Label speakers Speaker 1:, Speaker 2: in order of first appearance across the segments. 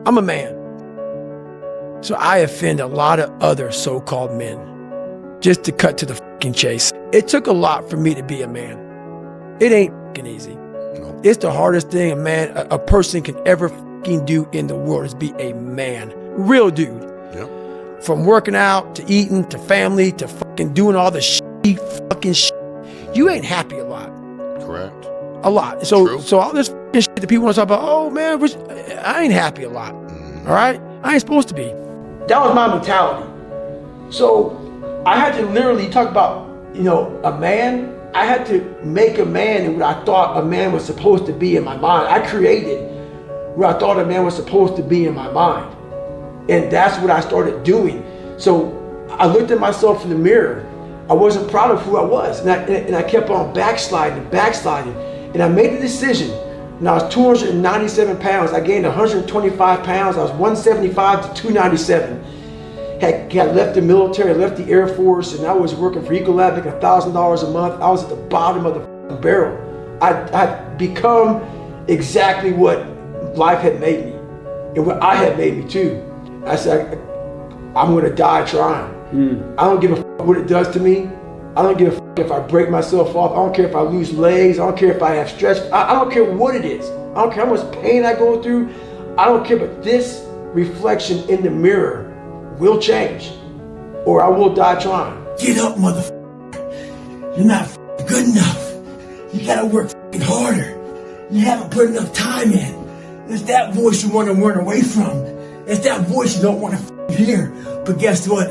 Speaker 1: I'm a man. So I offend a lot of other so-called men. Just to cut to the fucking chase. It took a lot for me to be a man. It ain't fucking easy. No. It's the hardest thing a person can ever fucking do in the world is be a man. Real dude. Yep. From working out, to eating, to family, to fucking doing all the fucking shit. You ain't happy a lot.
Speaker 2: Correct.
Speaker 1: A lot. So all this fucking shit that people want to talk about, oh man, I ain't happy a lot. Mm-hmm. All right? I ain't supposed to be. That was my mentality. So I had to literally talk about, a man. I had to make a man in what I thought a man was supposed to be in my mind. I created what I thought a man was supposed to be in my mind. And that's what I started doing. So I looked at myself in the mirror. I wasn't proud of who I was. And I kept on backsliding. And I made the decision. When I was 297 pounds, I gained 125 pounds. I was 175 to 297. Had left the military, left the Air Force, and I was working for Ecolab, making $1,000 a month. I was at the bottom of the barrel. I'd become exactly what life had made me, and what I had made me too. I said, I'm gonna die trying. I don't give a fuck what it does to me. I don't give a fuck if I break myself off. I don't care if I lose legs. I don't care if I have stretch. I don't care what it is. I don't care how much pain I go through. I don't care, but this reflection in the mirror will change, or I will die trying. Get up, motherfucker. You're not good enough. You gotta work harder. You haven't put enough time in. It's that voice you want to run away from. It's that voice you don't want to hear. But guess what?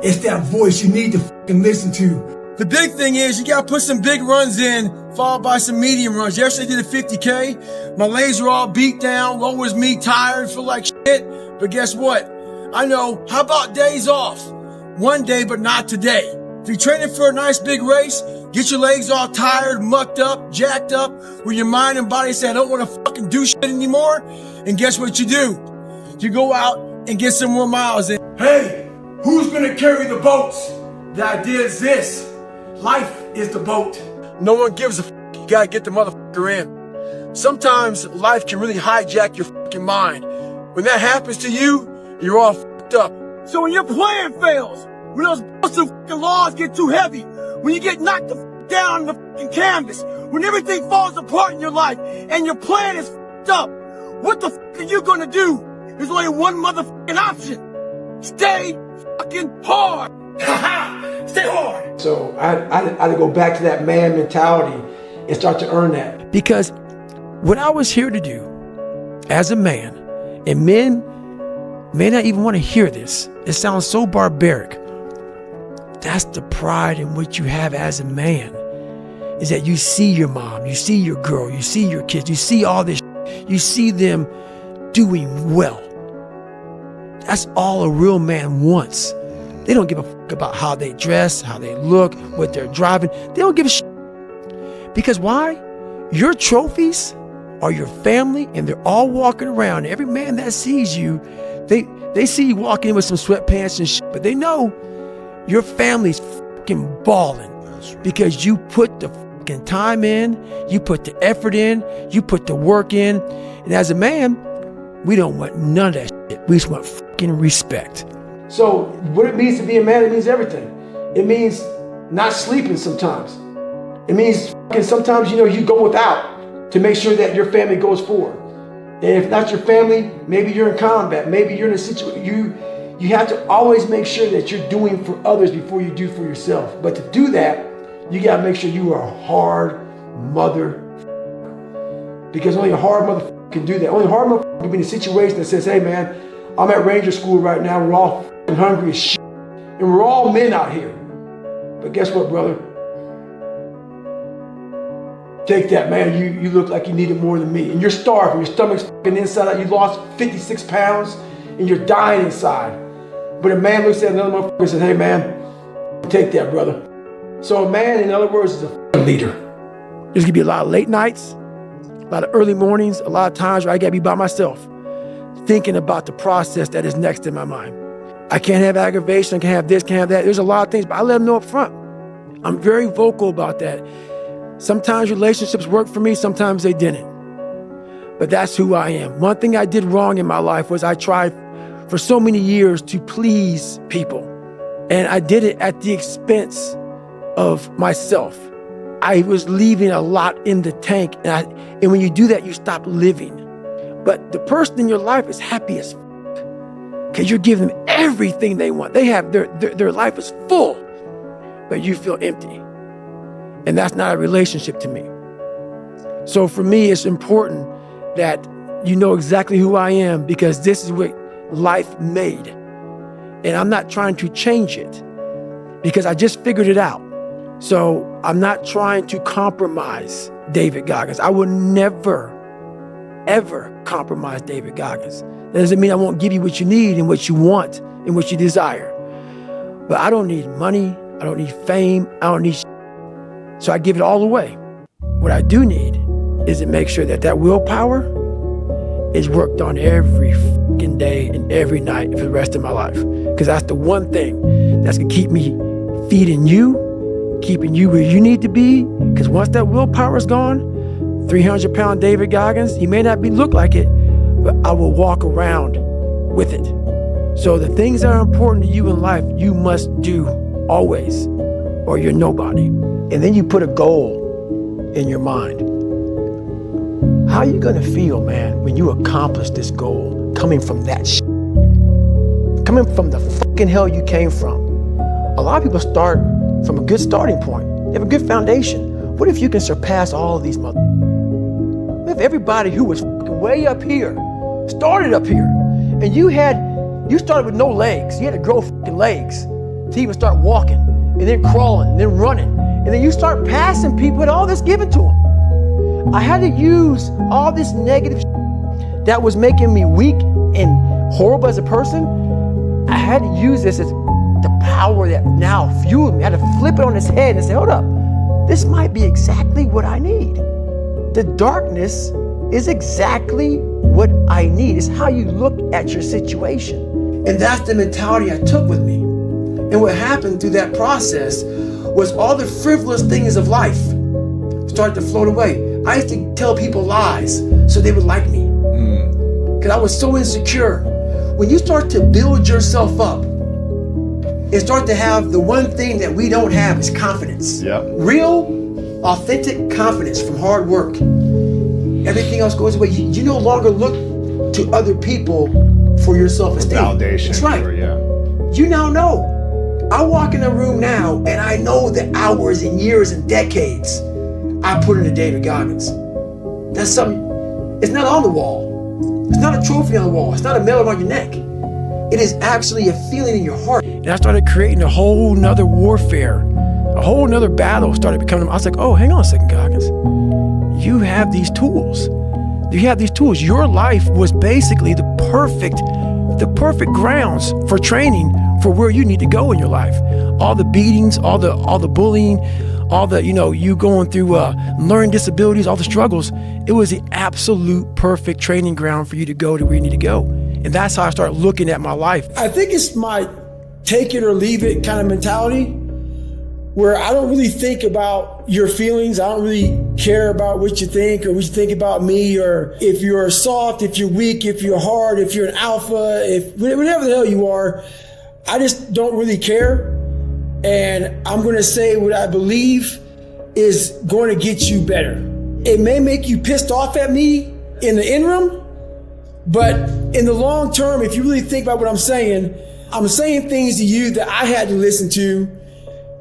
Speaker 1: It's that voice you need to listen to. The big thing is you gotta put some big runs in, followed by some medium runs. Yesterday I did a 50K. My legs were all beat down. One was me tired, feel like shit. But guess what? I know, how about days off? One day, but not today. If you're training for a nice big race, get your legs all tired, mucked up, jacked up, where your mind and body say, I don't want to fucking do shit anymore. And guess what you do? You go out and get some more miles in. Hey, who's gonna carry the boats? The idea is this. Life is the boat. No one gives a fuck. You gotta get the motherfucker in. Sometimes life can really hijack your fucking mind. When that happens to you, you're all fucked up. So when your plan fails, when those busted fucking laws get too heavy, when you get knocked the fuck down on the fucking canvas, when everything falls apart in your life and your plan is fucked up, what the fuck are you gonna do? There's only one motherfucking option. Stay fucking hard. Stay hard. So I had to go back to that man mentality and start to earn that. Because what I was here to do as a man, and men may not even want to hear this. It sounds so barbaric. That's the pride in what you have as a man, is that you see your mom, you see your girl, you see your kids, you see all this, you see them doing well. That's all a real man wants. They don't give a fuck about how they dress, how they look, what they're driving. They don't give a shit. Because why? Your trophies are your family, and they're all walking around. Every man that sees you, they see you walking in with some sweatpants and shit, but they know your family's fucking balling because you put the fucking time in, you put the effort in, you put the work in. And as a man, we don't want none of that shit. We just want fucking respect. So what it means to be a man, it means everything. It means not sleeping sometimes. It means fucking sometimes, you go without to make sure that your family goes forward. And if not your family, maybe you're in combat, maybe you're in a situation, you have to always make sure that you're doing for others before you do for yourself. But to do that, you gotta make sure you are a hard mother. Because only a hard mother can do that. Only a hard mother can be in a situation that says, hey man, I'm at Ranger School right now, we're all hungry as shit. And we're all men out here. But guess what, brother? Take that, man. You look like you need it more than me. And you're starving. Your stomach's fucking inside out. You lost 56 pounds and you're dying inside. But a man looks at another motherfucker and says, hey, man, take that, brother. So a man, in other words, is a leader. There's going to be a lot of late nights, a lot of early mornings, a lot of times where I got to be by myself, thinking about the process that is next in my mind. I can't have aggravation. I can't have this, can't have that. There's a lot of things, but I let them know up front. I'm very vocal about that. Sometimes relationships work for me, sometimes they didn't. but that's who I am. One thing I did wrong in my life was I tried for so many years to please people. And I did it at the expense of myself. I was leaving a lot in the tank. And when you do that, you stop living. But the person in your life is happy as because you're giving them everything they want. They have their life is full, but you feel empty. And that's not a relationship to me. So for me, it's important that you know exactly who I am, because this is what life made. And I'm not trying to change it because I just figured it out. So I'm not trying to compromise David Goggins. I will never, ever compromise David Goggins. That doesn't mean I won't give you what you need and what you want and what you desire. But I don't need money. I don't need fame. I don't need so I give it all away. What I do need is to make sure that willpower is worked on every fucking day and every night for the rest of my life. Because that's the one thing that's gonna keep me feeding you, keeping you where you need to be. Because once that willpower is gone, 300-pound David Goggins, he may not look like it, but I will walk around with it. So the things that are important to you in life, you must do always, or you're nobody. And then you put a goal in your mind. How are you gonna feel, man, when you accomplish this goal coming from that shit? Coming from the fucking hell you came from. A lot of people start from a good starting point. They have a good foundation. What if you can surpass all of these mother? What if everybody who was fucking way up here started up here, and you started with no legs. You had to grow fucking legs to even start walking, and then crawling, and then running. And then you start passing people with all this given to them. I had to use all this negative that was making me weak and horrible as a person. I had to use this as the power that now fueled me. I had to flip it on its head and say, hold up, this might be exactly what I need. The darkness is exactly what I need. It's how you look at your situation. And that's the mentality I took with me. And what happened through that process was all the frivolous things of life started to float away. I used to tell people lies so they would like me. Because I was so insecure. When you start to build yourself up and start to have the one thing that we don't have is confidence. Yep. Real, authentic confidence from hard work. Everything else goes away. You no longer look to other people for your self-esteem.
Speaker 2: Validation.
Speaker 1: That's right. You now know. I walk in a room now and I know the hours and years and decades I put into David Goggins. That's something, it's not on the wall. It's not a trophy on the wall. It's not a medal on your neck. It is actually a feeling in your heart. And I started creating a whole nother warfare, a whole nother battle started becoming. I was like, oh, hang on a second, Goggins. You have these tools. You have these tools. Your life was basically the perfect grounds for training for where you need to go in your life. All the beatings, all the bullying, all the, you going through learning disabilities, all the struggles. It was the absolute perfect training ground for you to go to where you need to go. And that's how I started looking at my life. I think it's my take it or leave it kind of mentality, where I don't really think about your feelings. I don't really care about what you think or what you think about me, or if you're soft, if you're weak, if you're hard, if you're an alpha, if whatever the hell you are. I just don't really care. And I'm going to say what I believe is going to get you better. It may make you pissed off at me in the interim, but in the long term, if you really think about what I'm saying things to you that I had to listen to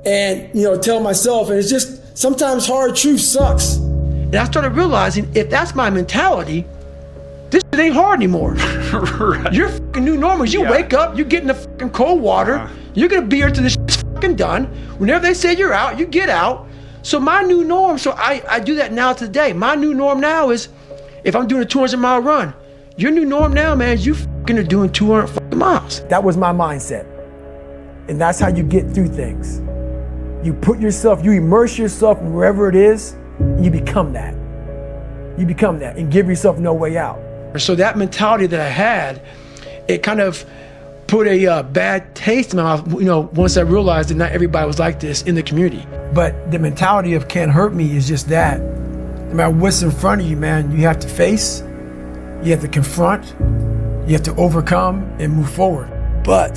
Speaker 1: and, tell myself. And it's just sometimes hard truth sucks. And I started realizing if that's my mentality, this shit ain't hard anymore. Right. Your fucking new normal is you wake up, you get in the fucking cold water, you're gonna be here till this shit's fucking done. Whenever they say you're out, you get out. So my new norm, so I do that now today. My new norm now is if I'm doing a 200-mile run, your new norm now, man, is you fucking are doing 200 fucking miles. That was my mindset. And that's how you get through things. You immerse yourself in wherever it is, and you become that. You become that and give yourself no way out. So that mentality that I had, it kind of put a bad taste in my mouth, once I realized that not everybody was like this in the community. But the mentality of can't hurt me is just that. No matter what's in front of you, man, you have to face, You have to confront, you have to overcome and move forward. But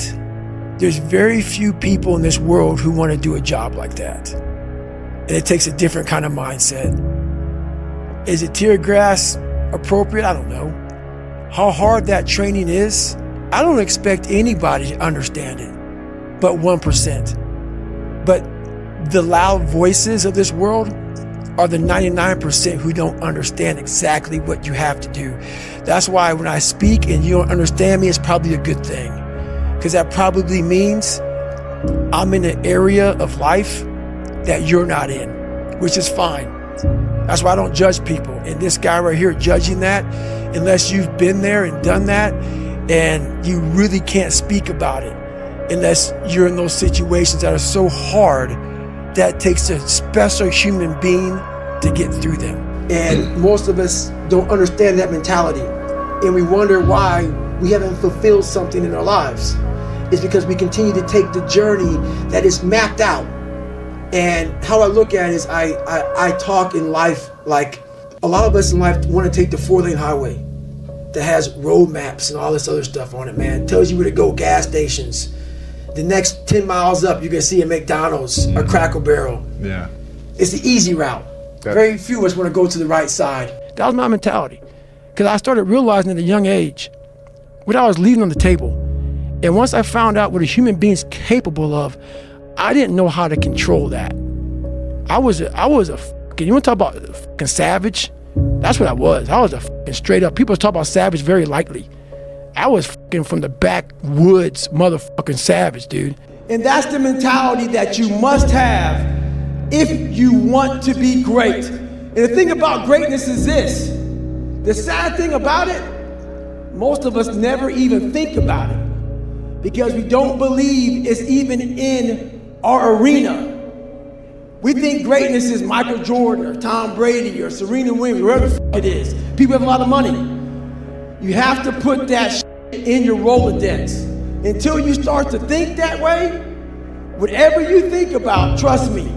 Speaker 1: there's very few people in this world who want to do a job like that. And it takes a different kind of mindset. Is it tear gas appropriate? I don't know. How hard that training is, I don't expect anybody to understand it, but 1%. But the loud voices of this world are the 99% who don't understand exactly what you have to do. That's why when I speak and you don't understand me, it's probably a good thing. Because that probably means I'm in an area of life that you're not in, which is fine. That's why I don't judge people. And this guy right here judging that, unless you've been there and done that, and you really can't speak about it unless you're in those situations that are so hard that takes a special human being to get through them. And most of us don't understand that mentality. And we wonder why we haven't fulfilled something in our lives. It's because we continue to take the journey that is mapped out. And how I look at it is I talk in life like a lot of us in life want to take the 4-lane highway that has road maps and all this other stuff on it, man. It tells you where to go, gas stations. The next 10 miles up, you're going to see a McDonald's, a Cracker Barrel.
Speaker 2: Yeah.
Speaker 1: It's the easy route. Very few of us want to go to the right side. That was my mentality. Because I started realizing at a young age what I was leaving on the table. And once I found out what a human being's capable of, I didn't know how to control that. I was a fucking, you want to talk about a fucking savage? That's what I was. I was a fucking straight up, people talk about savage very lightly. I was fucking from the backwoods motherfucking savage, dude. And that's the mentality that you must have if you want to be great. And the thing about greatness is this. The sad thing about it, most of us never even think about it because we don't believe it's even in our arena. We think greatness is Michael Jordan or Tom Brady or Serena Williams, wherever the fuck it is. People have a lot of money. You have to put that shit in your Rolodex. Until you start to think that way, whatever you think about, trust me,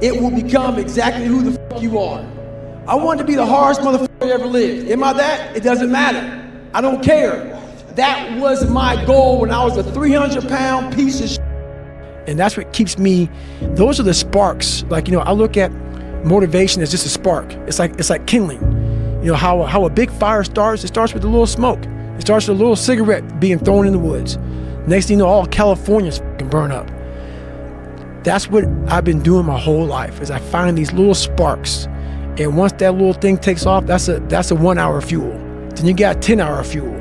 Speaker 1: it will become exactly who the fuck you are. I wanted to be the hardest motherfucker that ever lived. Am I that? It doesn't matter. I don't care. That was my goal when I was a 300-pound piece of shit. And that's what keeps me, those are the sparks. Like, I look at motivation as just a spark. It's like kindling. How a big fire starts, it starts with a little smoke. It starts with a little cigarette being thrown in the woods. Next thing you know, all California's fucking burn up. That's what I've been doing my whole life, is I find these little sparks. And once that little thing takes off, that's a 1 hour fuel. Then you got 10-hour fuel.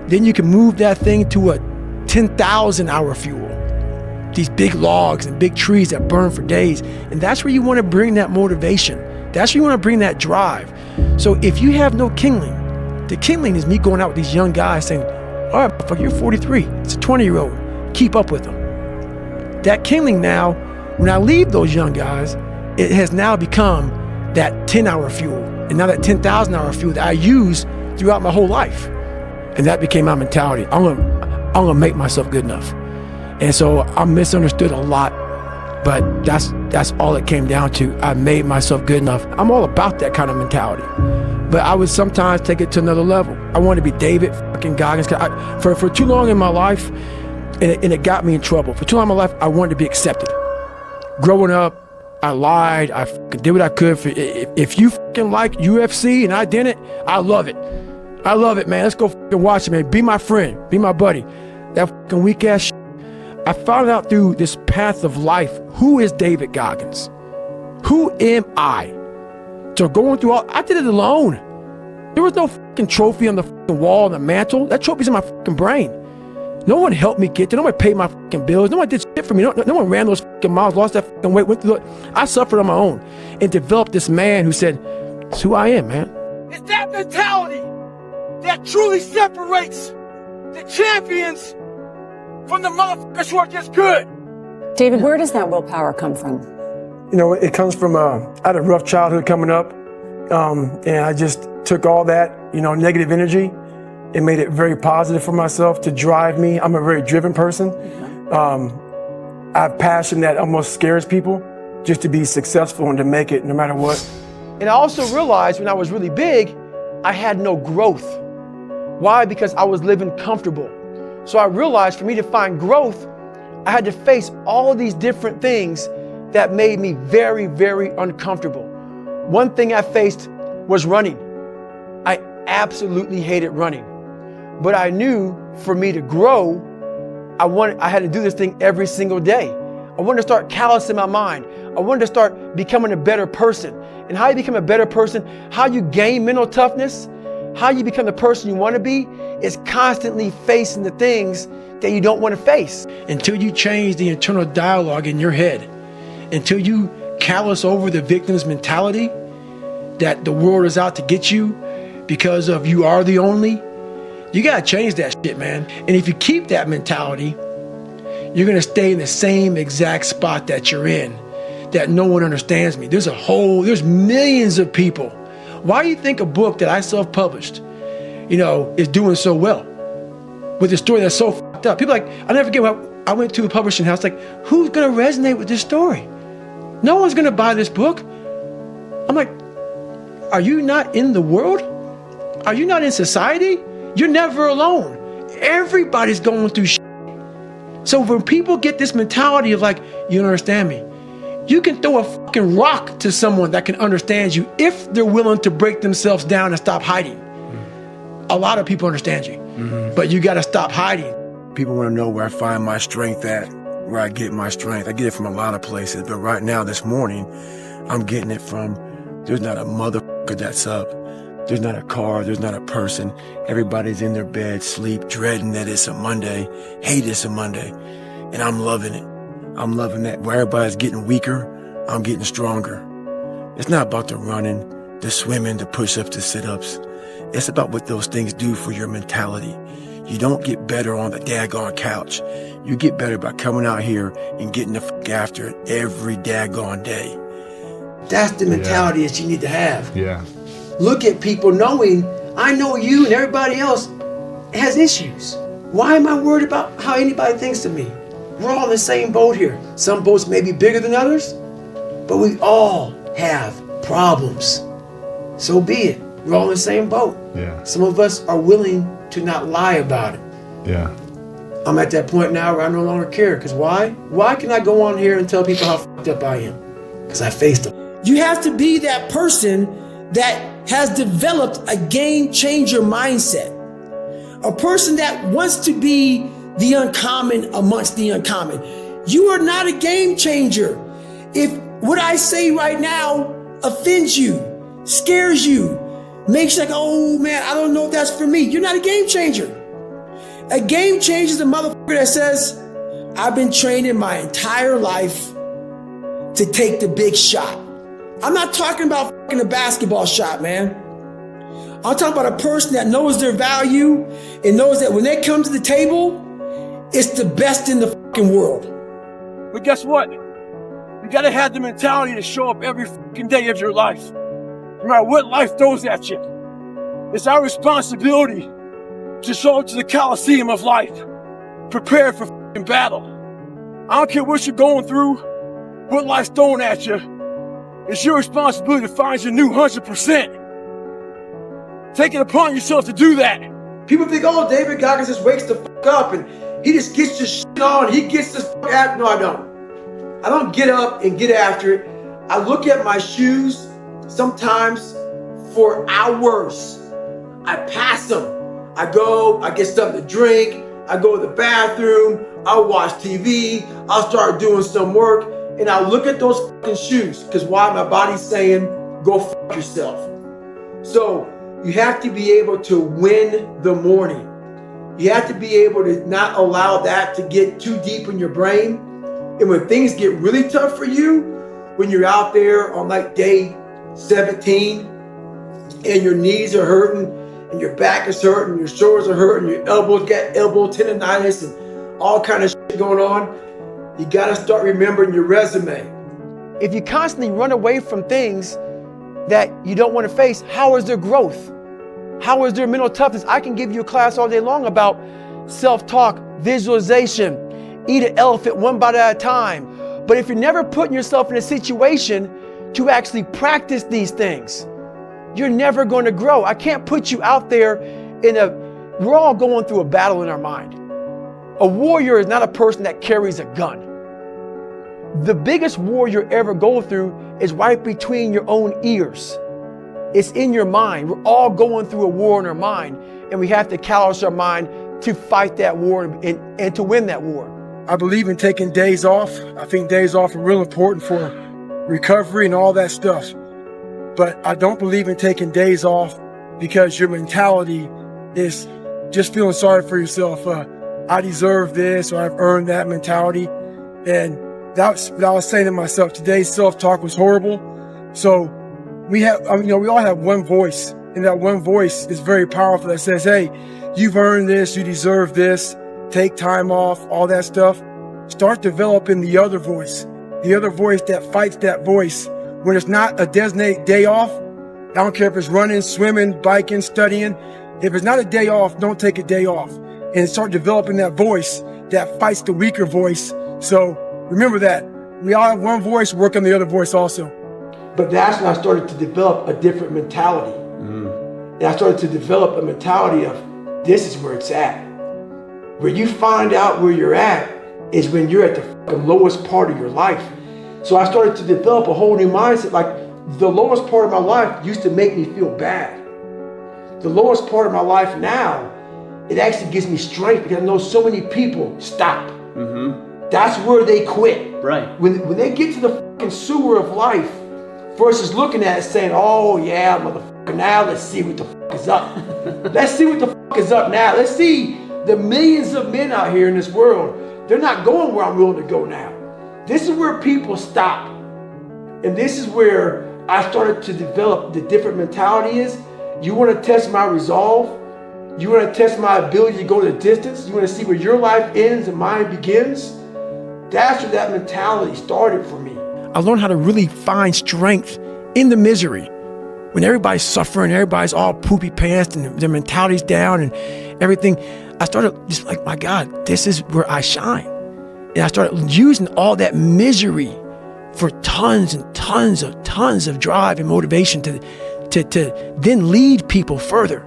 Speaker 1: Then you can move that thing to a 10,000 hour fuel. These big logs and big trees that burn for days. And that's where you want to bring that motivation. That's where you want to bring that drive. So if you have no kindling, the kindling is me going out with these young guys saying, all right, fuck, you're 43. It's a 20-year-old. Keep up with them. That kindling now, when I leave those young guys, it has now become that 10-hour fuel. And now that 10,000 hour fuel that I use throughout my whole life. And that became my mentality. I'm gonna make myself good enough. And so I'm misunderstood a lot, but that's all it came down to. I made myself good enough. I'm all about that kind of mentality. But I would sometimes take it to another level. I wanted to be David fucking Goggins. For too long in my life, and it got me in trouble. For too long in my life, I wanted to be accepted. Growing up, I lied. I did what I could. If you fucking like UFC and I didn't, I love it. I love it, man. Let's go fucking watch it, man. Be my friend. Be my buddy. That fucking weak ass shit. I found out through this path of life, who is David Goggins? Who am I? So going through I did it alone. There was no fucking trophy on the fucking wall, on the mantle. That trophy's in my fucking brain. No one helped me get there. No one paid my fucking bills. No one did shit for me. No one ran those fucking miles, lost that fucking weight, went through it. I suffered on my own and developed this man who said, it's who I am, man.
Speaker 3: It's that mentality that truly separates the champions from the motherfuckers who are just good.
Speaker 4: David, where does that willpower come from?
Speaker 1: It comes from, I had a rough childhood coming up, and I just took all that, negative energy and made it very positive for myself to drive me. I'm a very driven person. I have passion that almost scares people, just to be successful and to make it no matter what. And I also realized when I was really big, I had no growth. Why? Because I was living comfortable. So I realized for me to find growth, I had to face all these different things that made me very, very uncomfortable. One thing I faced was running. I absolutely hated running. But I knew for me to grow, I had to do this thing every single day. I wanted to start callousing my mind. I wanted to start becoming a better person. And how you become a better person, how you gain mental toughness, how you become the person you want to be, is constantly facing the things that you don't want to face. Until you change the internal dialogue in your head, until you callous over the victim's mentality that the world is out to get you because of you are the only, you gotta change that shit, man. And if you keep that mentality, you're gonna stay in the same exact spot that you're in, that no one understands me. There's millions of people. Why do you think a book that I self-published, is doing so well with a story that's so fucked up? People I'll never forget when I went to a publishing house, who's gonna resonate with this story? No one's gonna buy this book. I'm like, are you not in the world? Are you not in society? You're never alone. Everybody's going through shit. So when people get this mentality of you don't understand me, you can throw a fucking rock to someone that can understand you if they're willing to break themselves down and stop hiding. A lot of people understand you, but you gotta stop hiding.
Speaker 2: People wanna know where I find my strength at, where I get my strength. I get it from a lot of places, but right now, this morning, I'm getting it from, there's not a motherfucker that's up. There's not a car, there's not a person. Everybody's in their bed, sleep, dreading that it's a Monday, hate it's a Monday. And I'm loving it. I'm loving that. Where everybody's getting weaker, I'm getting stronger. It's not about the running, the swimming, the push-ups, the sit-ups. It's about what those things do for your mentality. You don't get better on the daggone couch. You get better by coming out here and getting the fuck after it every daggone day.
Speaker 1: That's the mentality that you need to have.
Speaker 5: Yeah.
Speaker 1: Look at people knowing, I know you and everybody else has issues. Why am I worried about how anybody thinks of me? We're all in the same boat here. Some boats may be bigger than others, but we all have problems. So be it. We're all in the same boat.
Speaker 5: Yeah.
Speaker 1: Some of us are willing to not lie about it.
Speaker 5: Yeah.
Speaker 1: I'm at that point now where I no longer care. Because why? Why can I go on here and tell people how fucked up I am? Because I faced them. You have to be that person that has developed a game changer mindset. A person that wants to be the uncommon amongst the uncommon. You are not a game changer. If what I say right now offends you, scares you, makes you oh man, I don't know if that's for me, you're not a game changer. A game changer is a motherfucker that says, I've been training my entire life to take the big shot. I'm not talking about fucking a basketball shot, man. I'm talking about a person that knows their value and knows that when they come to the table, it's the best in the fucking world.
Speaker 3: But guess what? You gotta have the mentality to show up every fucking day of your life. No matter what life throws at you. It's our responsibility to show up to the Coliseum of life, prepared for fucking battle. I don't care what you're going through, what life's throwing at you. It's your responsibility to find your new 100%. Take it upon yourself to do that.
Speaker 1: People think, oh, David Goggins just wakes the fuck up and he just gets his shit on. He gets this fuck after. No, I don't. I don't get up and get after it. I look at my shoes sometimes for hours. I pass them. I go, I get something to drink. I go to the bathroom. I'll watch TV. I'll start doing some work. And I'll look at those fucking shoes. Because why? My body's saying, go fuck yourself. So you have to be able to win the morning. You have to be able to not allow that to get too deep in your brain. And when things get really tough for you, when you're out there on day 17 and your knees are hurting and your back is hurting, your shoulders are hurting, your elbows got elbow tendonitis and all kind of shit going on, you gotta start remembering your resume. If you constantly run away from things that you don't want to face, how is there growth? How is there mental toughness? I can give you a class all day long about self-talk, visualization, eat an elephant one bite at a time. But if you're never putting yourself in a situation to actually practice these things, you're never going to grow. I can't put you out there in a We're all going through a battle in our mind. A warrior is not a person that carries a gun. The biggest war you ever go through is right between your own ears. It's in your mind. We're all going through a war in our mind, and we have to callous our mind to fight that war and to win that war.
Speaker 2: I believe in taking days off. I think days off are real important for recovery and all that stuff. But I don't believe in taking days off because your mentality is just feeling sorry for yourself. I deserve this, or I've earned that mentality. And that's what I was saying to myself. Today's self-talk was horrible. So we all have one voice, and that one voice is very powerful that says, hey, you've earned this, you deserve this, take time off, all that stuff. Start developing the other voice that fights that voice. When it's not a designated day off, I don't care if it's running, swimming, biking, studying. If it's not a day off, don't take a day off. And start developing that voice that fights the weaker voice. So remember that. We all have one voice, work on the other voice also.
Speaker 1: But that's when I started to develop a different mentality. And I started to develop a mentality of, this is where it's at. Where you find out where you're at is when you're at the fucking lowest part of your life. So I started to develop a whole new mindset. Like, the lowest part of my life used to make me feel bad. The lowest part of my life now, it actually gives me strength because I know so many people stop. That's where they quit.
Speaker 5: Right.
Speaker 1: When they get to the fucking sewer of life, versus looking at it saying, oh yeah, motherfucker, now let's see what the fuck is up. Let's see what the fuck is up now. Let's see the millions of men out here in this world. They're not going where I'm willing to go now. This is where people stop. And this is where I started to develop the different mentality is. You want to test my resolve? You want to test my ability to go the distance? You want to see where your life ends and mine begins? That's where that mentality started for me. I learned how to really find strength in the misery. When everybody's suffering, everybody's all poopy pants and their mentality's down and everything, I started just like, my God, this is where I shine. And I started using all that misery for tons and tons of drive and motivation to then lead people further.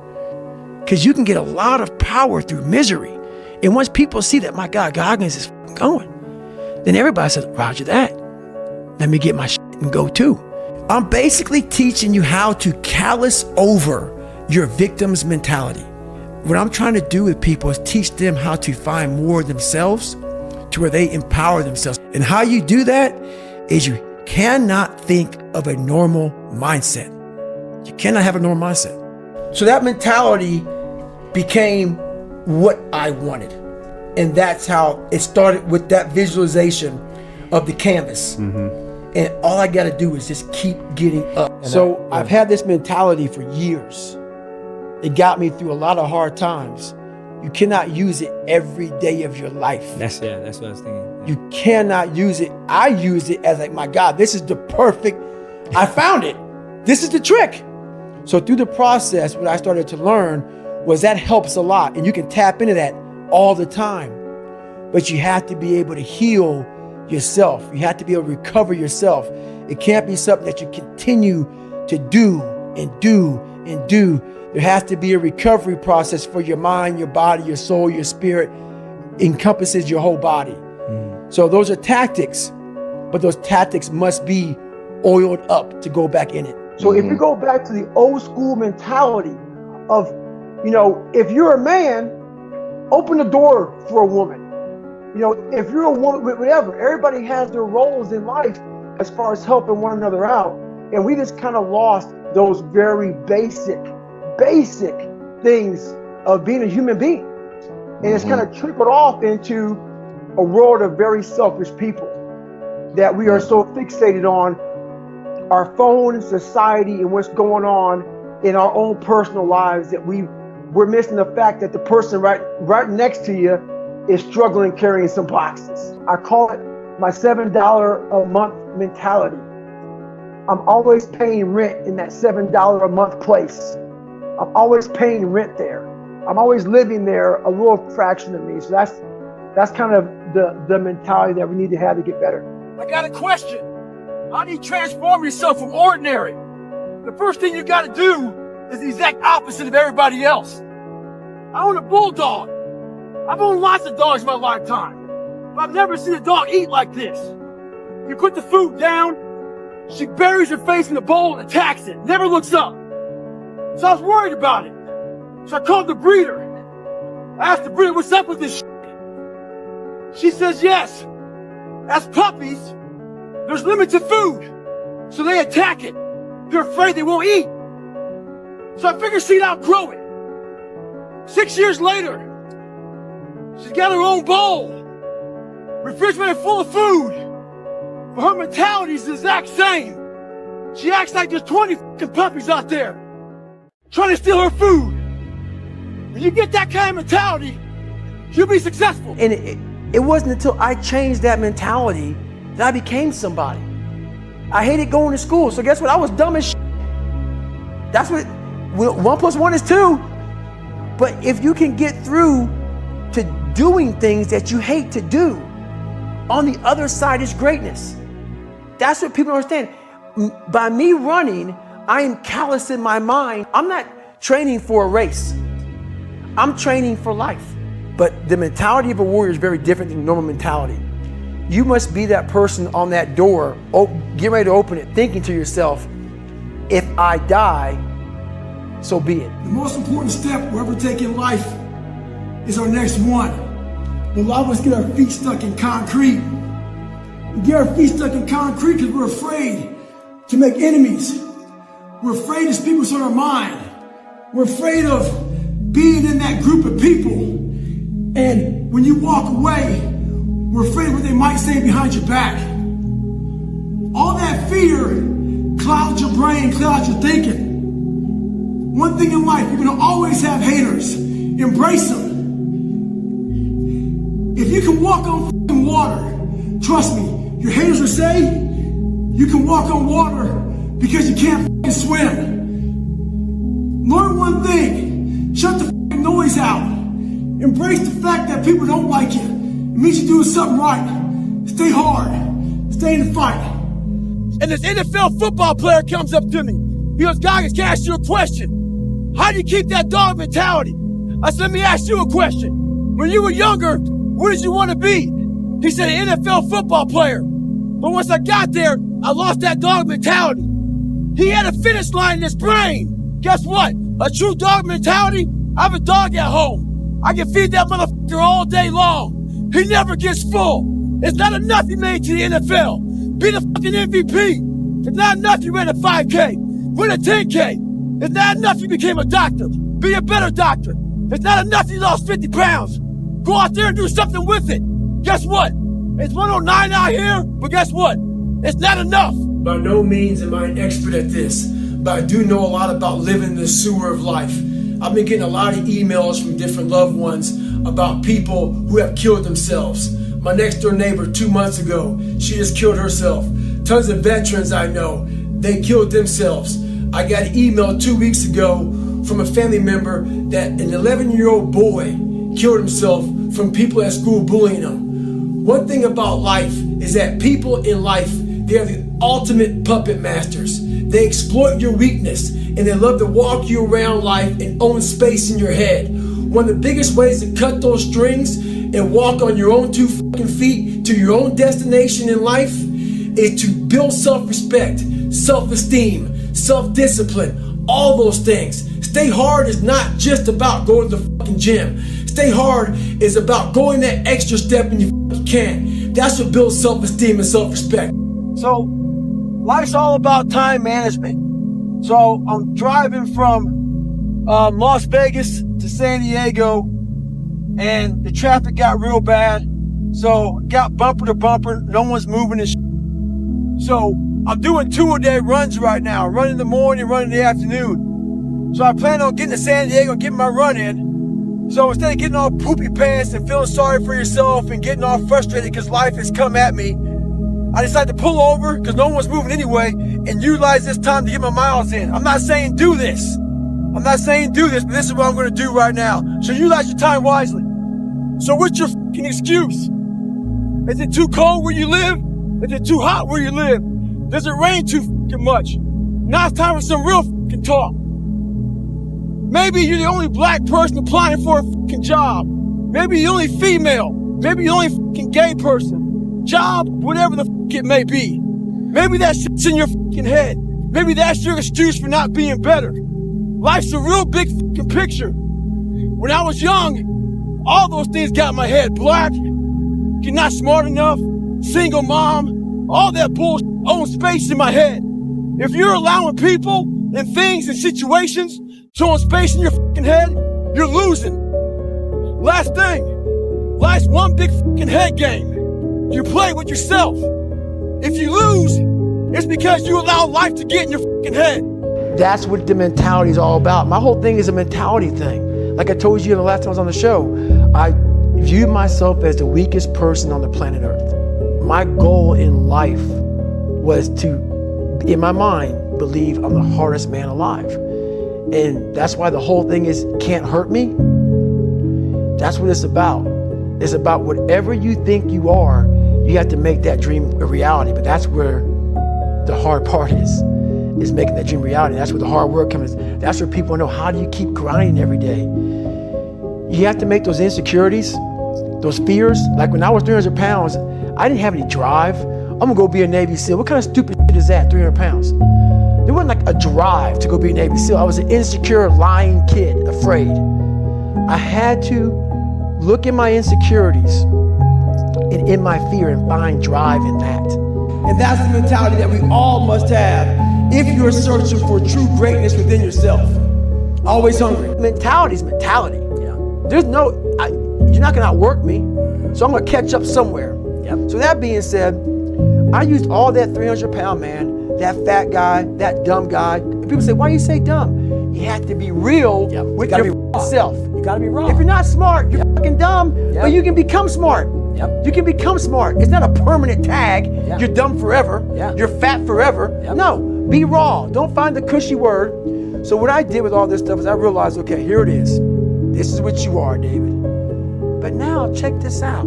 Speaker 1: Because you can get a lot of power through misery. And once people see that, my God, Goggins is going, then everybody says, roger that. Let me get my shit and go too. I'm basically teaching you how to callous over your victim's mentality. What I'm trying to do with people is teach them how to find more of themselves to where they empower themselves. And how you do that is you cannot think of a normal mindset. You cannot have a normal mindset. So that mentality became what I wanted. And that's how it started, with that visualization of the canvas. And all I got to do is just keep getting up. So I've had this mentality for years. It got me through a lot of hard times. You cannot use it every day of your life.
Speaker 5: That's what I was thinking. Yeah.
Speaker 1: You cannot use it. I use it as like, my God, this is the perfect, I found it. This is the trick. So through the process, what I started to learn was that helps a lot. And you can tap into that all the time. But you have to be able to heal yourself. You have to be able to recover yourself. It can't be something that you continue to do and do and do. There has to be a recovery process for your mind, your body, your soul, your spirit. Encompasses your whole body. So those are tactics, but those tactics must be oiled up to go back in it. So if you go back to the old school mentality of, if you're a man, open the door for a woman. If you're a woman, whatever, everybody has their roles in life as far as helping one another out. And we just kind of lost those very basic things of being a human being. And it's kind of trickled off into a world of very selfish people that we are so fixated on our phone, society, and what's going on in our own personal lives that we're missing the fact that the person right next to you is struggling carrying some boxes. I call it my $7 a month mentality. I'm always paying rent in that $7 a month place. I'm always paying rent there. I'm always living there a little fraction of me. So that's kind of the mentality that we need to have to get better.
Speaker 3: I got a question. How do you transform yourself from ordinary? The first thing you got to do is the exact opposite of everybody else. I own a bulldog. I've owned lots of dogs in my lifetime, but I've never seen a dog eat like this. You put the food down, she buries her face in the bowl and attacks it, never looks up. So I was worried about it. So I called the breeder. I asked the breeder, what's up with this shit? She says, yes, as puppies, there's limited food, so they attack it. They're afraid they won't eat. So I figured she'd outgrow it. 6 years later, she's got her own bowl, refrigerator full of food. But her mentality is the exact same. She acts like there's 20 fucking puppies out there trying to steal her food. When you get that kind of mentality, you'll be successful.
Speaker 1: And it wasn't until I changed that mentality that I became somebody. I hated going to school, so guess what? I was dumb as shit. That's what 1 + 1 is 2. But if you can get through to doing things that you hate to do, on the other side is greatness. That's what people don't understand. By me running, I am callous in my mind. I'm not training for a race. I'm training for life. But the mentality of a warrior is very different than normal mentality. You must be that person on that door, get ready to open it, thinking to yourself, if I die, so be it.
Speaker 2: The most important step we'll ever take in life is our next one. A lot of us get our feet stuck in concrete. We get our feet stuck in concrete because we're afraid to make enemies. We're afraid to speak what's on our mind. We're afraid of being in that group of people. And when you walk away, we're afraid of what they might say behind your back. All that fear clouds your brain, clouds your thinking. One thing in life, you're gonna always have haters. Embrace them. If you can walk on f***ing water, trust me, your haters will say you can walk on water because you can't f***ing swim. Learn one thing, shut the f***ing noise out. Embrace the fact that people don't like you. It means you're doing something right. Stay hard, stay in the fight.
Speaker 3: And this NFL football player comes up to me. He goes, Goggins, can I ask you a question? How do you keep that dog mentality? I said, let me ask you a question. When you were younger, what did you want to be? He said, an NFL football player. But once I got there, I lost that dog mentality. He had a finish line in his brain. Guess what? A true dog mentality, I have a dog at home. I can feed that motherfucker all day long. He never gets full. It's not enough you made to the NFL. Be the fucking MVP. It's not enough you ran a 5K. Win a 10K. It's not enough you became a doctor. Be a better doctor. It's not enough you lost 50 pounds. Go out there and do something with it. Guess what? It's 109 out here, but guess what? It's not enough.
Speaker 2: By no means am I an expert at this, but I do know a lot about living in the sewer of life. I've been getting a lot of emails from different loved ones about people who have killed themselves. My next door neighbor 2 months ago, she just killed herself. Tons of veterans I know, they killed themselves. I got an email 2 weeks ago from a family member that an 11-year-old boy killed himself from people at school bullying him. One thing about life is that people in life, they are the ultimate puppet masters. They exploit your weakness and they love to walk you around life and own space in your head. One of the biggest ways to cut those strings and walk on your own 2 fucking feet to your own destination in life is to build self-respect, self-esteem, self-discipline, all those things. Stay hard is not just about going to the fucking gym. Stay hard is about going that extra step and you can. That's what builds self-esteem and self-respect.
Speaker 3: So, life's all about time management. So, I'm driving from Las Vegas to San Diego, and the traffic got real bad. So, got bumper to bumper. No one's moving and So, I'm doing 2-a-day runs right now. Run in the morning, run in the afternoon. So, I plan on getting to San Diego and getting my run in. So, instead of getting all poopy pants and feeling sorry for yourself and getting all frustrated because life has come at me, I decided to pull over because no one's moving anyway and utilize this time to get my miles in. I'm not saying do this. I'm not saying do this, but this is what I'm going to do right now. So utilize your time wisely. So what's your fucking excuse? Is it too cold where you live? Is it too hot where you live? Does it rain too fucking much? Now it's time for some real fucking talk. Maybe you're the only black person applying for a fucking job. Maybe you're the only female. Maybe you're the only fucking gay person. Job, whatever the fuck it may be. Maybe that shit's in your fucking head. Maybe that's your excuse for not being better. Life's a real big fucking picture. When I was young, all those things got in my head. Black, you're not smart enough, single mom, all that bullshit owns space in my head. If you're allowing people and things and situations to own space in your fucking head, you're losing. Last thing, life's one big fucking head game. You play with yourself. If you lose, it's because you allow life to get in your fucking head.
Speaker 1: That's what the mentality is all about. My whole thing is a mentality thing. Like I told you the last time I was on the show, I viewed myself as the weakest person on the planet Earth. My goal in life was to, in my mind, believe I'm the hardest man alive. And that's why the whole thing is can't hurt me. That's what it's about. It's about whatever you think you are, you have to make that dream a reality. But that's where the hard part is making that dream reality. That's where the hard work comes. That's where people know, how do you keep grinding every day? You have to make those insecurities, those fears. Like when I was 300 pounds, I didn't have any drive. I'm gonna go be a Navy SEAL. What kind of stupid shit is that, 300 pounds? There wasn't like a drive to go be a Navy SEAL. I was an insecure, lying kid, afraid. I had to look at my insecurities and in my fear and find drive in that. And that's the mentality that we all must have if you're searching for true greatness within yourself. Always hungry. Mentality is mentality. Yeah. There's no, you're not gonna outwork me, so I'm gonna catch up somewhere. Yep. So that being said, I used all that 300-pound man, that fat guy, that dumb guy. And people say, why you say dumb? You have to be real with yourself.
Speaker 5: You gotta be raw.
Speaker 1: If you're not smart, you're fucking dumb, but you can become smart.
Speaker 5: Yep.
Speaker 1: You can become smart. It's not a permanent tag.
Speaker 5: Yeah.
Speaker 1: You're dumb forever.
Speaker 5: Yeah.
Speaker 1: You're fat forever.
Speaker 5: Yep.
Speaker 1: No, be raw. Don't find the cushy word. So what I did with all this stuff is I realized, okay, here it is. This is what you are, David. But now check this out.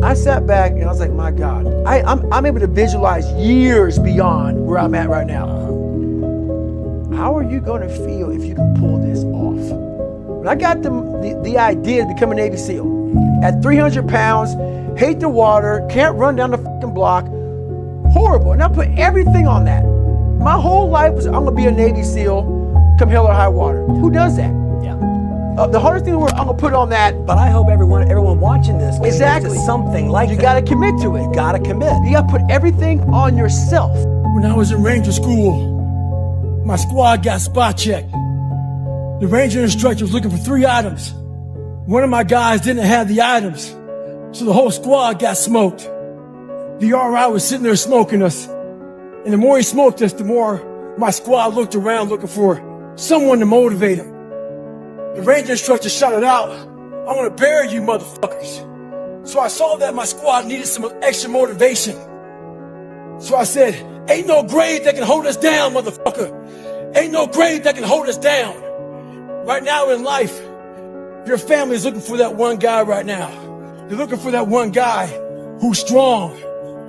Speaker 1: I sat back and I was like, my God, I'm able to visualize years beyond where I'm at right now. How are you going to feel if you can pull this off? When I got the idea to become a Navy SEAL, at 300 pounds, hate the water, can't run down the fucking block, horrible. And I put everything on that. My whole life was, I'm gonna be a Navy SEAL, come hell or high water. Who does that?
Speaker 5: Yeah.
Speaker 1: The hardest thing I'm gonna put on that.
Speaker 5: But I hope everyone watching this can
Speaker 1: Exactly.
Speaker 5: get to something like that.
Speaker 1: You gotta commit to it.
Speaker 5: You gotta commit.
Speaker 1: You gotta put everything on yourself.
Speaker 3: When I was in Ranger School, my squad got spot checked. The Ranger instructor was looking for 3 items. One of my guys didn't have the items, so the whole squad got smoked. The RI was sitting there smoking us, and the more he smoked us, the more my squad looked around looking for someone to motivate him. The Ranger instructor shouted out, "I'm gonna bury you motherfuckers." So I saw that my squad needed some extra motivation. So I said, "Ain't no grave that can hold us down, motherfucker. Ain't no grave that can hold us down." Right now in life, your family is looking for that one guy right now. They're looking for that one guy who's strong,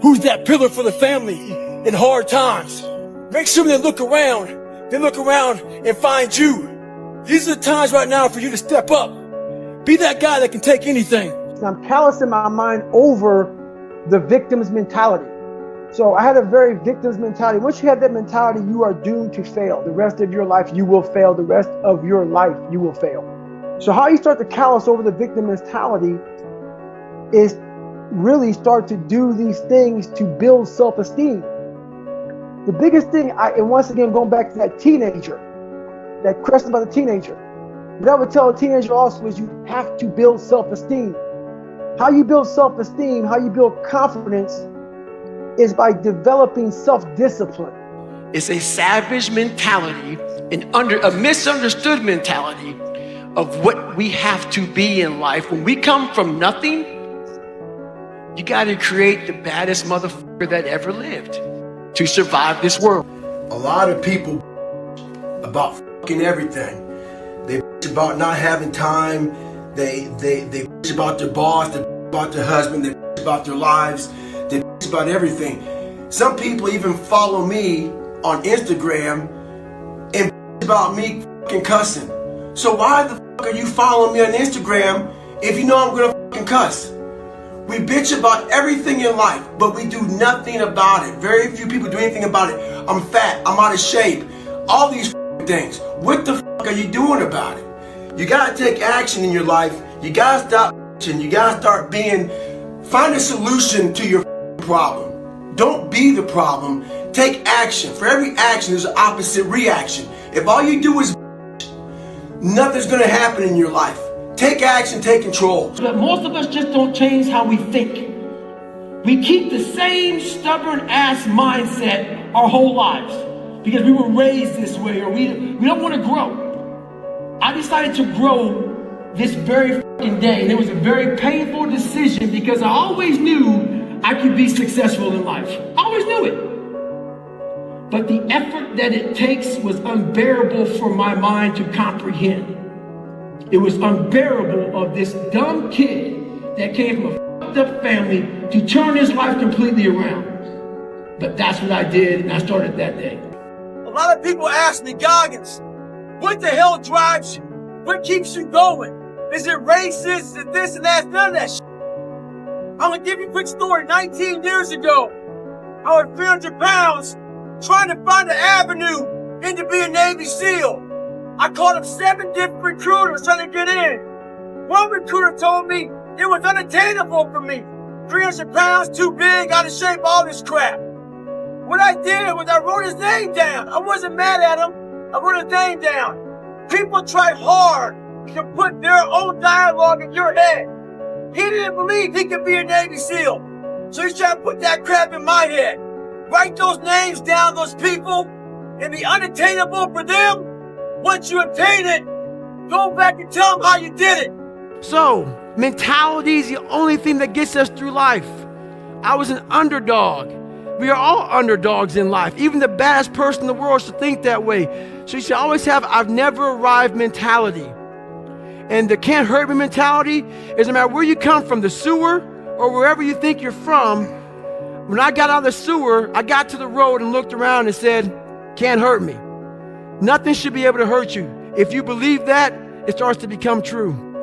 Speaker 3: who's that pillar for the family in hard times. Make sure they look around and find you. These are the times right now for you to step up. Be that guy that can take anything.
Speaker 1: I'm callousing my mind over the victim's mentality. So I had a very victim's mentality. Once you have that mentality, you are doomed to fail. The rest of your life, you will fail. The rest of your life, you will fail. So how you start to callous over the victim mentality is really start to do these things to build self-esteem. The biggest thing, and once again, going back to that teenager, that question about the teenager, what I would tell a teenager also is you have to build self-esteem. How you build self-esteem, how you build confidence is by developing self-discipline. It's a savage mentality and a misunderstood mentality of what we have to be in life. When we come from nothing, you got to create the baddest motherfucker that ever lived to survive this world.
Speaker 2: A lot of people about fucking everything. They bitch about not having time. They bitch about their boss. They bitch about their husband. They bitch about their lives. They bitch about everything. Some people even follow me on Instagram and bitch about me fucking cussing. So why the fuck are you following me on Instagram if you know I'm gonna fucking cuss? We bitch about everything in life, but we do nothing about it. Very few people do anything about it. I'm fat, I'm out of shape, all these things. What the fuck are you doing about it? You gotta take action in your life. You gotta stop bitching. You gotta start find a solution to your problem. Don't be the problem. Take action. For every action, there's an opposite reaction. If all you do is nothing's gonna happen in your life. Take action, take control.
Speaker 1: But most of us just don't change how we think. We keep the same stubborn ass mindset our whole lives because we were raised this way, or we don't want to grow. I decided to grow this very fucking day, and it was a very painful decision because I always knew I could be successful in life. I always knew it. But the effort that it takes was unbearable for my mind to comprehend. It was unbearable of this dumb kid that came from a fucked up family to turn his life completely around. But that's what I did, and I started that day.
Speaker 3: A lot of people ask me, Goggins, what the hell drives you? What keeps you going? Is it racist? Is it this and that? None of that shit. I'm gonna give you a quick story. 19 years ago, I was 300 pounds trying to find an avenue into being Navy SEAL. I called up 7 different recruiters trying to get in. One recruiter told me it was unattainable for me. 300 pounds, too big, out of shape, all this crap. What I did was I wrote his name down. I wasn't mad at him. I wrote his name down. People try hard to put their own dialogue in your head. He didn't believe he could be a Navy SEAL. So he's trying to put that crap in my head. Write those names down, those people, and be unattainable for them. Once you obtain it, go back and tell them how you did it.
Speaker 1: So, mentality is the only thing that gets us through life. I was an underdog. We are all underdogs in life. Even the baddest person in the world should think that way. So you should always have I've never arrived mentality. And the can't hurt me mentality is no matter where you come from, the sewer or wherever you think you're from. When I got out of the sewer, I got to the road and looked around and said, can't hurt me. Nothing should be able to hurt you. If you believe that, it starts to become true.